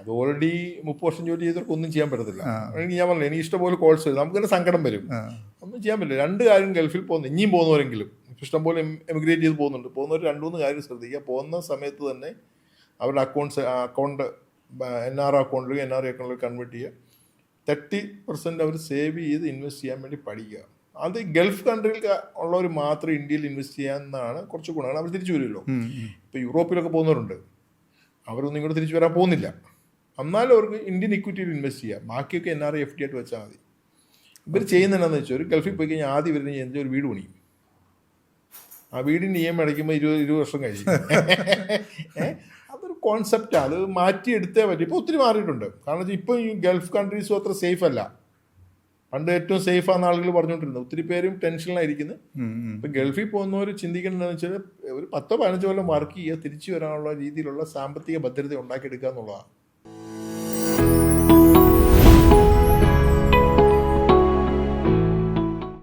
അത് ഓൾറെഡി 30 വർഷം ജോലി ചെയ്തവർക്ക് ഒന്നും ചെയ്യാൻ പറ്റത്തില്ല. ഞാൻ പറഞ്ഞു എനിക്ക് ഇഷ്ടംപോലെ കോഴ്സ് വരും, നമുക്ക് തന്നെ സങ്കടം വരും, ഒന്നും ചെയ്യാൻ പറ്റില്ല. 2 കാര്യം ഗൾഫിൽ പോകുന്നു, ഇനിയും പോകുന്നവരെങ്കിലും ഇഷ്ടംപോലെ എമിഗ്രേറ്റ് ചെയ്ത് പോകുന്നവർ 2-3 കാര്യം ശ്രദ്ധിക്കുക. പോകുന്ന സമയത്ത് തന്നെ അവരുടെ അക്കൗണ്ട് NR അക്കൗണ്ടിലേക്ക് NRI അക്കൗണ്ടിലേക്ക് കൺവേർട്ട് ചെയ്യുക. 30% അവർ സേവ് ചെയ്ത് ഇൻവെസ്റ്റ് ചെയ്യാൻ വേണ്ടി പഠിക്കുക. അത് ഗൾഫ് കൺട്രിയിൽ ഉള്ളവർ മാത്രം ഇന്ത്യയിൽ ഇൻവെസ്റ്റ് ചെയ്യാമെന്നാണ് കുറച്ച് ഗുണങ്ങൾ. അവർ തിരിച്ചു വരുമല്ലോ. ഇപ്പോൾ യൂറോപ്പിലൊക്കെ പോകുന്നവരുണ്ട്, അവരൊന്നും ഇങ്ങോട്ട് തിരിച്ചു വരാൻ പോകുന്നില്ല. എന്നാലും അവർക്ക് ഇന്ത്യൻ ഇക്വിറ്റിയിൽ ഇൻവെസ്റ്റ് ചെയ്യാം, ബാക്കിയൊക്കെ NRI FD ആയിട്ട് വെച്ചാൽ മതി. ഇവർ ചെയ്യുന്നതെന്നു വെച്ചാൽ ഒരു ഗൾഫിൽ പോയി കഴിഞ്ഞാൽ ആദ്യം ഇവർ ചെയ്യുന്ന ഒരു വീട് പണിയും. ആ വീടിന് EMI അടയ്ക്കുമ്പോൾ 20 വർഷം കഴിയും. അതൊരു കോൺസെപ്റ്റാണ്, അത് മാറ്റിയെടുത്തേ പറ്റും. ഇപ്പോൾ ഒത്തിരി മാറിയിട്ടുണ്ട്. കാരണം വെച്ചാൽ ഇപ്പോൾ ഈ ഗൾഫ് കൺട്രീസും അത്ര സേഫ് അല്ല. പണ്ട് ഏറ്റവും സേഫാന്ന് ആളുകൾ പറഞ്ഞുകൊണ്ടിരുന്നത്, ഒത്തിരി പേരും ടെൻഷനിലായിരിക്കുന്നത്. ഇപ്പം ഗൾഫിൽ പോകുന്നവർ ചിന്തിക്കേണ്ടതെന്ന് വെച്ചാൽ ഒരു 10-15 കൊല്ലം വർക്ക് ചെയ്യുക, തിരിച്ചു വരാനുള്ള രീതിയിലുള്ള സാമ്പത്തിക ഭദ്രത ഉണ്ടാക്കിയെടുക്കുക എന്നുള്ളതാണ്.